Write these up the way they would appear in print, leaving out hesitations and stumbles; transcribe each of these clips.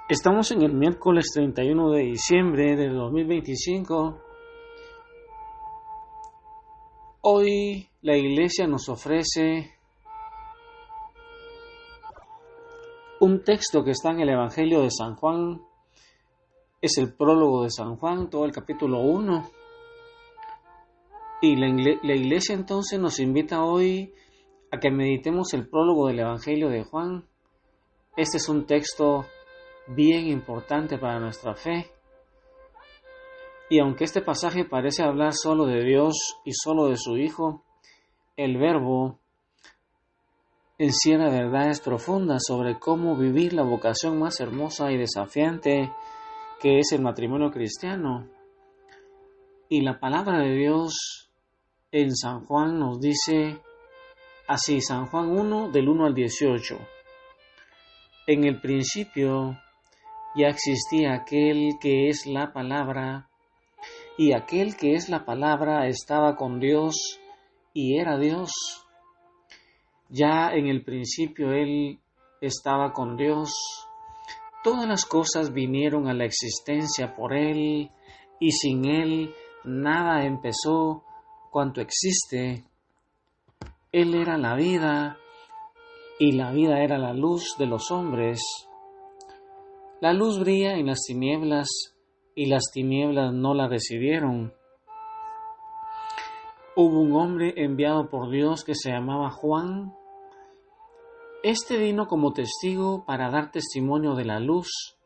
Estamos en el miércoles 31 de diciembre del 2025. Hoy la iglesia nos ofrece un texto que está en el Evangelio de San Juan. Es el prólogo de San Juan, todo el capítulo 1. Y la iglesia entonces nos invita hoy a que meditemos el prólogo del Evangelio de Juan. Este es un texto bien importante para nuestra fe. Y aunque este pasaje parece hablar solo de Dios y solo de su Hijo, el Verbo encierra verdades profundas sobre cómo vivir la vocación más hermosa y desafiante que es el matrimonio cristiano. Y la palabra de Dios en San Juan nos dice así, San Juan 1, del 1 al 18. En el principio ya existía aquel que es la palabra, y aquel que es la palabra estaba con Dios y era Dios. Ya en el principio Él estaba con Dios. Todas las cosas vinieron a la existencia por Él, y sin Él nada empezó cuanto existe. Él era la vida, y la vida era la luz de los hombres. La luz brilla en las tinieblas, y las tinieblas no la recibieron. Hubo un hombre enviado por Dios que se llamaba Juan. Este vino como testigo para dar testimonio de la luz,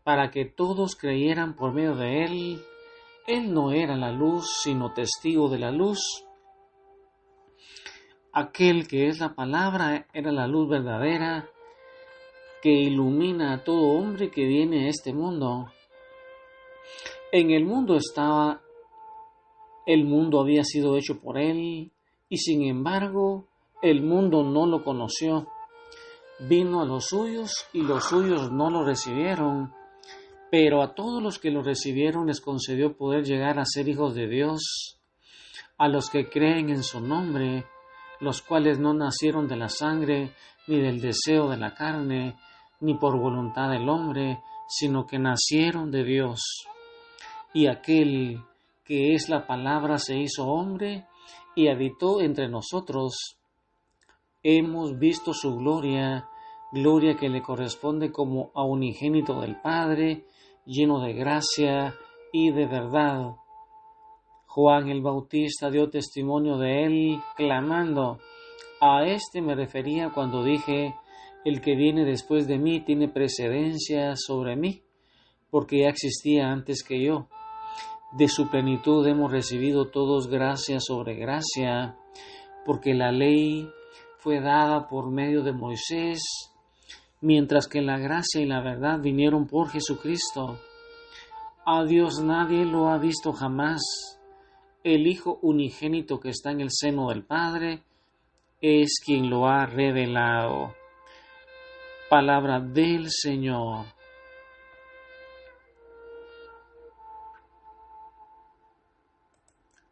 para que todos creyeran por medio de él. Él no era la luz, sino testigo de la luz. Aquel que es la palabra era la luz verdadera, que ilumina a todo hombre que viene a este mundo. En el mundo estaba, el mundo había sido hecho por él, y sin embargo, el mundo no lo conoció. Vino a los suyos, y los suyos no lo recibieron, pero a todos los que lo recibieron les concedió poder llegar a ser hijos de Dios, a los que creen en su nombre, los cuales no nacieron de la sangre, ni del deseo de la carne, ni por voluntad del hombre, sino que nacieron de Dios. Y aquel que es la palabra se hizo hombre y habitó entre nosotros. Hemos visto su gloria, gloria que le corresponde como a unigénito del Padre, lleno de gracia y de verdad. Juan el Bautista dio testimonio de él, clamando: a este me refería cuando dije, el que viene después de mí tiene precedencia sobre mí, porque ya existía antes que yo. De su plenitud hemos recibido todos gracia sobre gracia, porque la ley fue dada por medio de Moisés, mientras que la gracia y la verdad vinieron por Jesucristo. A Dios nadie lo ha visto jamás. El Hijo unigénito que está en el seno del Padre es quien lo ha revelado. Palabra del Señor.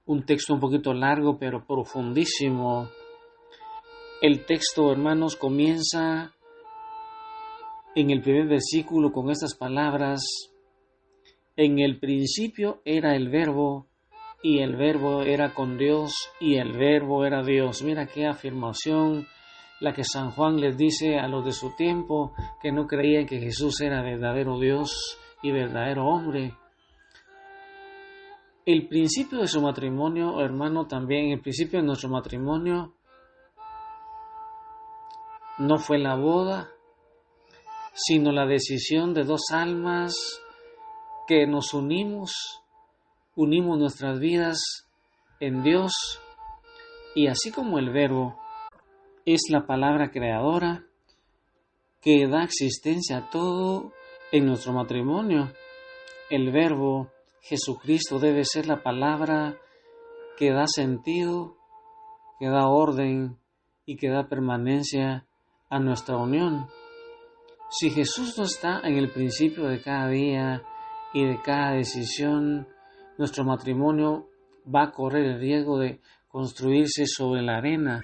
Un texto un poquito largo, pero profundísimo. El texto, hermanos, comienza en el primer versículo con estas palabras: en el principio era el Verbo, y el Verbo era con Dios, y el Verbo era Dios. Mira qué afirmación la que San Juan les dice a los de su tiempo que no creían que Jesús era verdadero Dios y verdadero hombre. El principio de su matrimonio, hermano, también el principio de nuestro matrimonio no fue la boda, sino la decisión de dos almas que nos unimos nuestras vidas en Dios, y así como el Verbo es la palabra creadora que da existencia a todo en nuestro matrimonio, el Verbo Jesucristo debe ser la palabra que da sentido, que da orden y que da permanencia a nuestra unión. Si Jesús no está en el principio de cada día y de cada decisión, nuestro matrimonio va a correr el riesgo de construirse sobre la arena.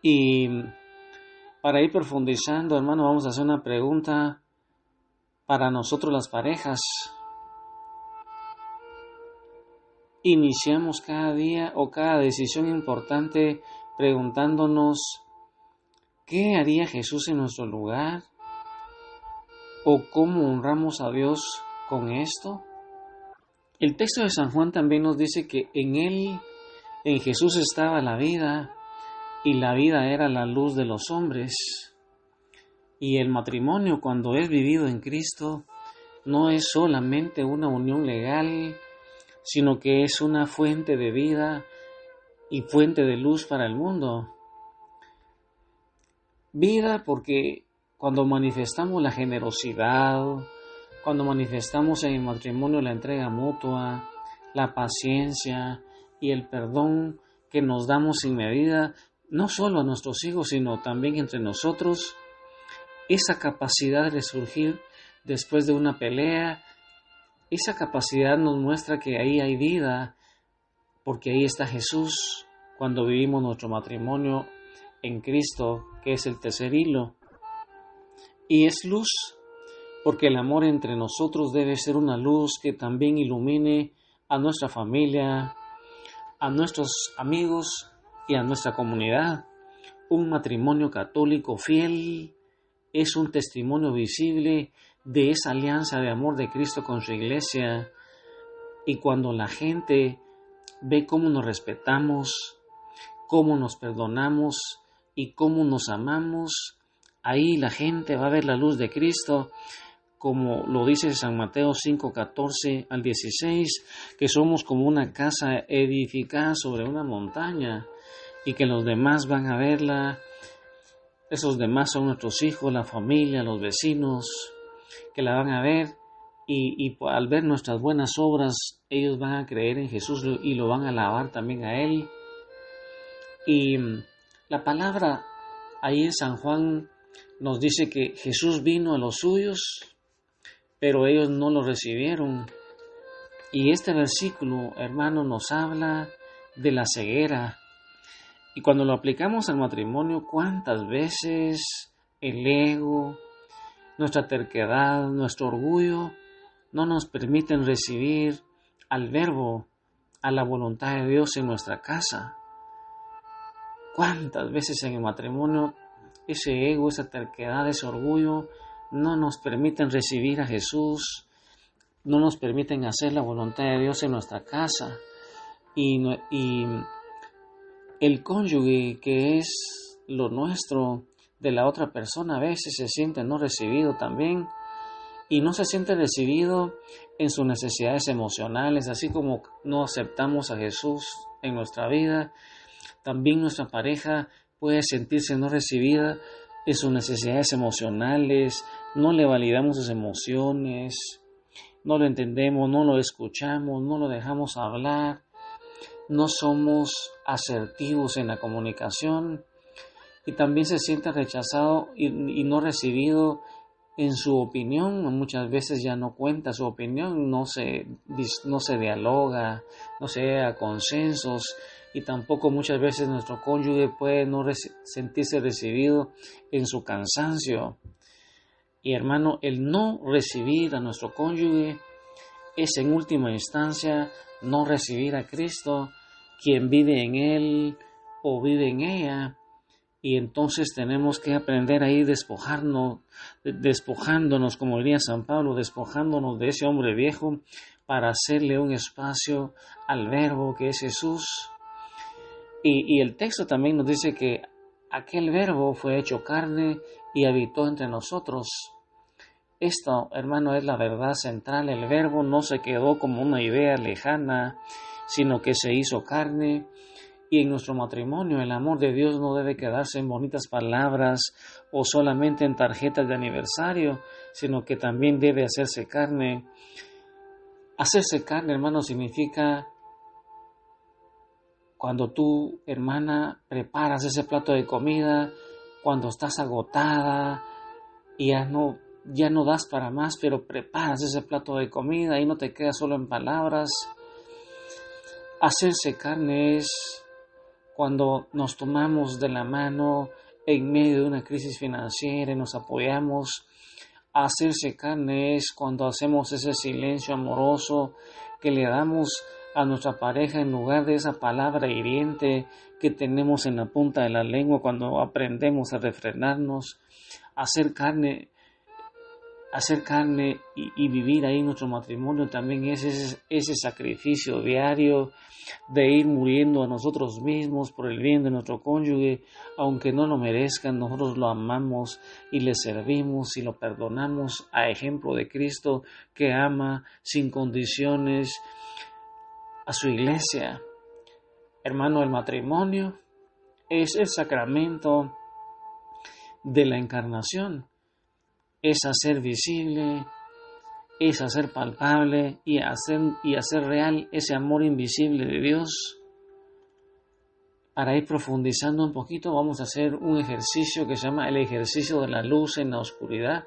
Y para ir profundizando, hermano, vamos a hacer una pregunta Para nosotros las parejas, iniciamos cada día o cada decisión importante preguntándonos ¿qué haría Jesús en nuestro lugar? ¿O cómo honramos a Dios con esto? El texto de San Juan también nos dice que en Él, en Jesús estaba la vida, y la vida era la luz de los hombres. Y el matrimonio, cuando es vivido en Cristo, no es solamente una unión legal, sino que es una fuente de vida y fuente de luz para el mundo. Vida porque cuando manifestamos la generosidad, cuando manifestamos en el matrimonio la entrega mutua, la paciencia y el perdón que nos damos sin medida, no solo a nuestros hijos, sino también entre nosotros, esa capacidad de resurgir después de una pelea, esa capacidad nos muestra que ahí hay vida, porque ahí está Jesús cuando vivimos nuestro matrimonio en Cristo, que es el tercer hilo. Y es luz, porque el amor entre nosotros debe ser una luz que también ilumine a nuestra familia, a nuestros amigos y a nuestra comunidad. Un matrimonio católico fiel es un testimonio visible de esa alianza de amor de Cristo con su iglesia. Y cuando la gente ve cómo nos respetamos, cómo nos perdonamos y cómo nos amamos, ahí la gente va a ver la luz de Cristo, como lo dice San Mateo 5:14 al 16, que somos como una casa edificada sobre una montaña y que los demás van a verla. Esos demás son nuestros hijos, la familia, los vecinos, que la van a ver y al ver nuestras buenas obras, ellos van a creer en Jesús y lo van a alabar también a Él. Y la palabra ahí en San Juan nos dice que Jesús vino a los suyos, pero ellos no lo recibieron. Y este versículo, hermano, nos habla de la ceguera. Y cuando lo aplicamos al matrimonio, ¿cuántas veces el ego, nuestra terquedad, nuestro orgullo no nos permiten recibir al Verbo, a la voluntad de Dios en nuestra casa? ¿Cuántas veces en el matrimonio ese ego, esa terquedad, ese orgullo no nos permiten recibir a Jesús, no nos permiten hacer la voluntad de Dios en nuestra casa? Y el cónyuge, que es lo nuestro, de la otra persona, a veces se siente no recibido también, y no se siente recibido en sus necesidades emocionales, así como no aceptamos a Jesús en nuestra vida. También nuestra pareja puede sentirse no recibida en sus necesidades emocionales, no le validamos sus emociones, no lo entendemos, no lo escuchamos, no lo dejamos hablar, no somos asertivos en la comunicación y también se siente rechazado y no recibido en su opinión. Muchas veces ya no cuenta su opinión, no se dialoga, no se llega a consensos y tampoco muchas veces nuestro cónyuge puede no sentirse recibido en su cansancio. Y hermano, el no recibir a nuestro cónyuge es en última instancia no recibir a Cristo, quien vive en él o vive en ella. Y entonces tenemos que aprender a ir despojándonos, como diría San Pablo, despojándonos de ese hombre viejo para hacerle un espacio al Verbo que es Jesús. Y el texto también nos dice que aquel Verbo fue hecho carne y habitó entre nosotros. Esto, hermano, es la verdad central. El Verbo no se quedó como una idea lejana, sino que se hizo carne. Y en nuestro matrimonio el amor de Dios no debe quedarse en bonitas palabras o solamente en tarjetas de aniversario, sino que también debe hacerse carne. Hacerse carne, hermano, significa cuando tú, hermana, preparas ese plato de comida, cuando estás agotada y ya no das para más, pero preparas ese plato de comida y no te quedas solo en palabras. Hacerse carne es cuando nos tomamos de la mano en medio de una crisis financiera y nos apoyamos Hacerse carne es cuando hacemos ese silencio amoroso que le damos a nuestra pareja en lugar de esa palabra hiriente que tenemos en la punta de la lengua cuando aprendemos a refrenarnos. Hacer carne y vivir ahí en nuestro matrimonio también es ese sacrificio diario de ir muriendo a nosotros mismos por el bien de nuestro cónyuge, aunque no lo merezcan. Nosotros lo amamos y le servimos y lo perdonamos a ejemplo de Cristo, que ama sin condiciones a su iglesia. Hermano, el matrimonio es el sacramento de la encarnación. Es hacer visible, es hacer palpable y hacer real ese amor invisible de Dios. Para ir profundizando un poquito, vamos a hacer un ejercicio que se llama el ejercicio de la luz en la oscuridad.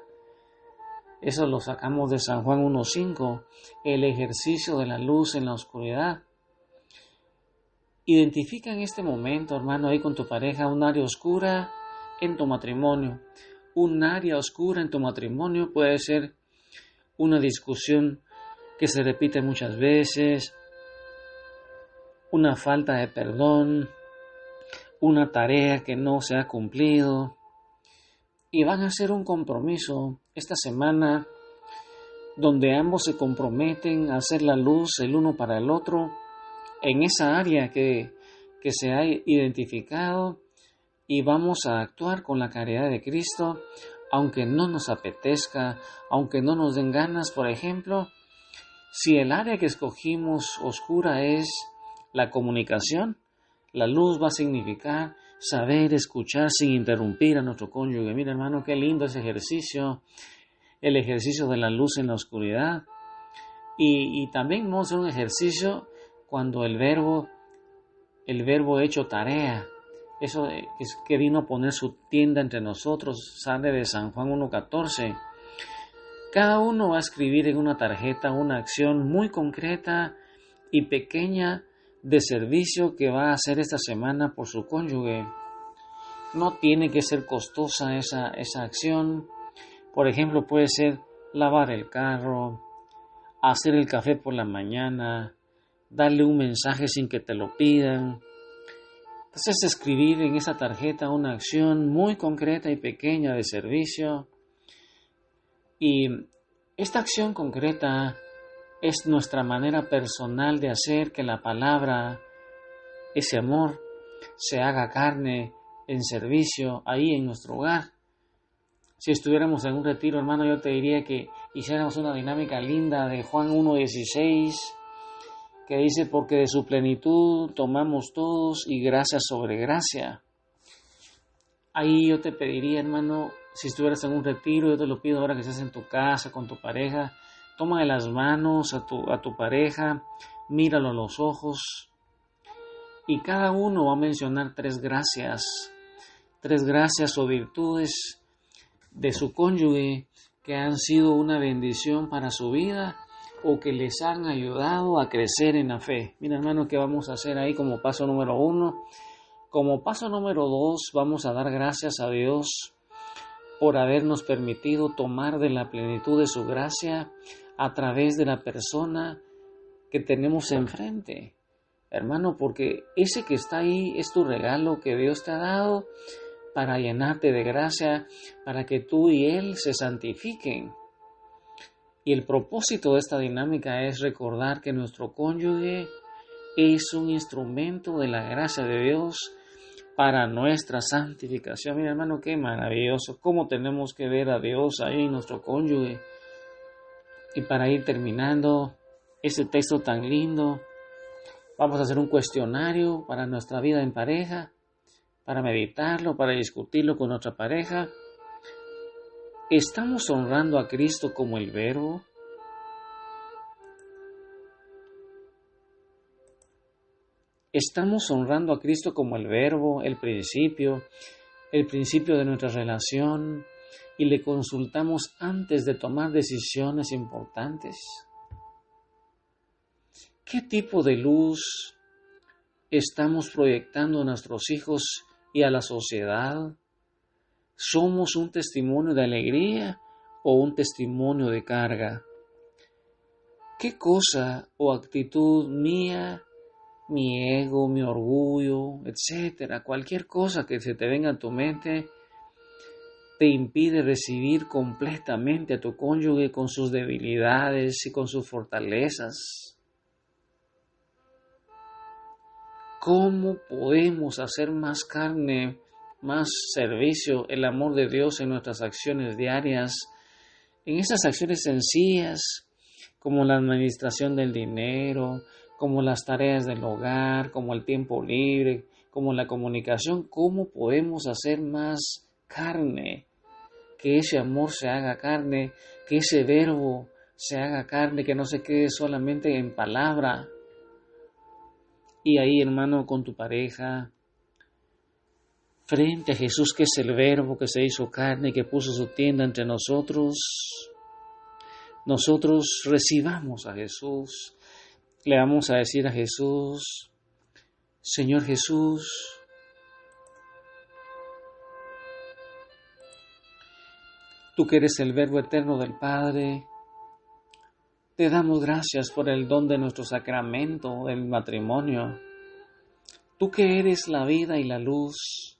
Eso lo sacamos de San Juan 1.5, el ejercicio de la luz en la oscuridad. Identifica en este momento, hermano, ahí con tu pareja, un área oscura en tu matrimonio. Un área oscura en tu matrimonio puede ser una discusión que se repite muchas veces, una falta de perdón, una tarea que no se ha cumplido. Y van a hacer un compromiso esta semana donde ambos se comprometen a hacer la luz el uno para el otro en esa área que se ha identificado, y vamos a actuar con la caridad de Cristo, aunque no nos apetezca, aunque no nos den ganas. Por ejemplo, si el área que escogimos oscura es la comunicación, la luz va a significar saber escuchar sin interrumpir a nuestro cónyuge. Mira, hermano, qué lindo ese ejercicio, el ejercicio de la luz en la oscuridad. Y también vamos a hacer un ejercicio cuando el verbo hecho tarea, eso es que vino a poner su tienda entre nosotros, sale de San Juan 1.14. Cada uno va a escribir en una tarjeta una acción muy concreta y pequeña de servicio que va a hacer esta semana por su cónyuge. No tiene que ser costosa esa acción. Por ejemplo, puede ser lavar el carro, hacer el café por la mañana, darle un mensaje sin que te lo pidan. Entonces, escribir en esa tarjeta una acción muy concreta y pequeña de servicio. Y esta acción concreta es nuestra manera personal de hacer que la palabra, ese amor, se haga carne en servicio ahí en nuestro hogar. Si estuviéramos en un retiro, hermano, yo te diría que hiciéramos una dinámica linda de Juan 1.16, que dice: porque de su plenitud tomamos todos y gracia sobre gracia. Ahí yo te pediría, hermano, si estuvieras en un retiro, yo te lo pido ahora que estés en tu casa con tu pareja, toma de las manos a tu pareja, míralo a los ojos, y cada uno va a mencionar tres gracias o virtudes de su cónyuge que han sido una bendición para su vida o que les han ayudado a crecer en la fe. Mira, hermano, ¿qué vamos a hacer ahí como paso número 1? Como paso número 2, vamos a dar gracias a Dios por habernos permitido tomar de la plenitud de su gracia a través de la persona que tenemos enfrente. Hermano, porque ese que está ahí es tu regalo que Dios te ha dado para llenarte de gracia, para que tú y Él se santifiquen. Y el propósito de esta dinámica es recordar que nuestro cónyuge es un instrumento de la gracia de Dios para nuestra santificación. Mira, hermano, qué maravilloso, cómo tenemos que ver a Dios ahí en nuestro cónyuge. Y para ir terminando este texto tan lindo, vamos a hacer un cuestionario para nuestra vida en pareja, para meditarlo, para discutirlo con nuestra pareja. ¿Estamos honrando a Cristo como el Verbo? ¿Estamos honrando a Cristo como el Verbo, el principio de nuestra relación, y le consultamos antes de tomar decisiones importantes? ¿Qué tipo de luz estamos proyectando a nuestros hijos y a la sociedad? ¿Somos un testimonio de alegría o un testimonio de carga. ¿Qué cosa o actitud mía, mi ego, mi orgullo, etcétera, cualquier cosa que se te venga a tu mente, te impide recibir completamente a tu cónyuge con sus debilidades y con sus fortalezas? ¿Cómo podemos hacer más carne, más servicio, el amor de Dios en nuestras acciones diarias, en esas acciones sencillas, como la administración del dinero, como las tareas del hogar, como el tiempo libre, como la comunicación? ¿Cómo podemos hacer más carne? Que ese amor se haga carne, que ese verbo se haga carne, que no se quede solamente en palabra. Y ahí, hermano, con tu pareja, frente a Jesús, que es el verbo que se hizo carne, que puso su tienda entre nosotros recibamos a Jesús. Le vamos a decir a Jesús: Señor Jesús, tú que eres el verbo eterno del Padre, te damos gracias por el don de nuestro sacramento, del matrimonio. Tú que eres la vida y la luz,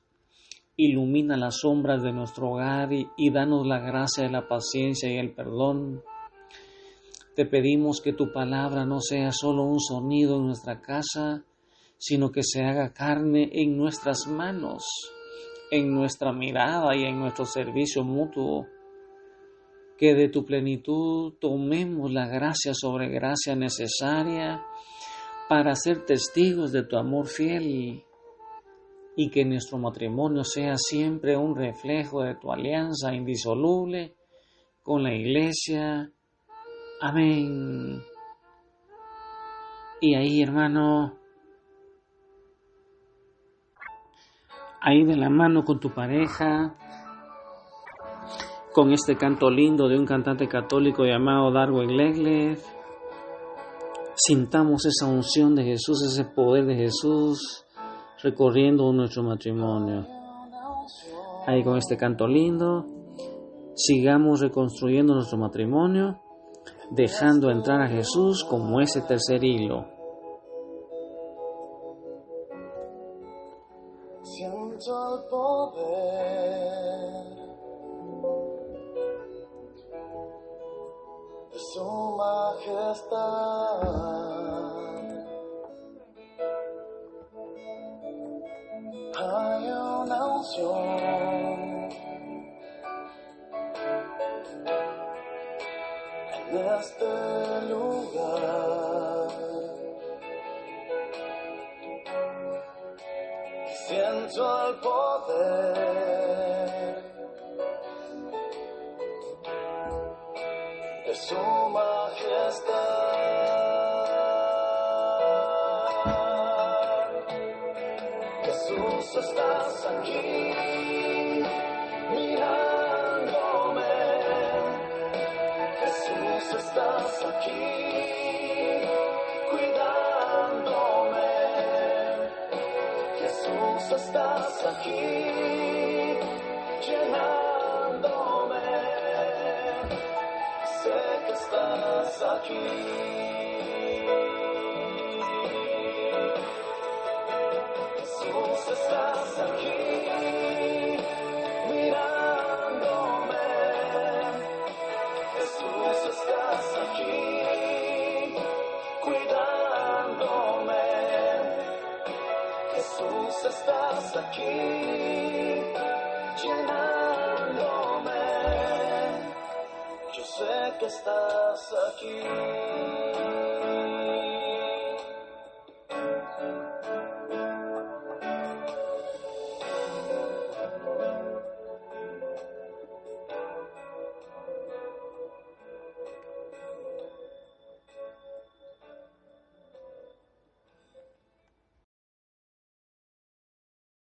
ilumina las sombras de nuestro hogar y danos la gracia de la paciencia y el perdón. Te pedimos que tu palabra no sea solo un sonido en nuestra casa, sino que se haga carne en nuestras manos, en nuestra mirada y en nuestro servicio mutuo. Que de tu plenitud tomemos la gracia sobre gracia necesaria para ser testigos de tu amor fiel, y que nuestro matrimonio sea siempre un reflejo de tu alianza indisoluble con la Iglesia. Amén. Y ahí, hermano, ahí de la mano con tu pareja, con este canto lindo de un cantante católico llamado Darwin Legler, sintamos esa unción de Jesús, ese poder de Jesús recorriendo nuestro matrimonio. Ahí con este canto lindo, sigamos reconstruyendo nuestro matrimonio, dejando entrar a Jesús como ese tercer hilo. Siento el poder de su majestad. Hay una unción en este lugar. Siento el poder de su majestad. Jesús, estás aquí mirándome. Jesús, estás aquí cuidándome. Jesús, estás aquí llenándome. Sé que estás aquí. Jesús, estás aquí mirándome. Jesús, estás aquí cuidándome. Jesús, estás aquí llenándome. Yo sé que estás aquí.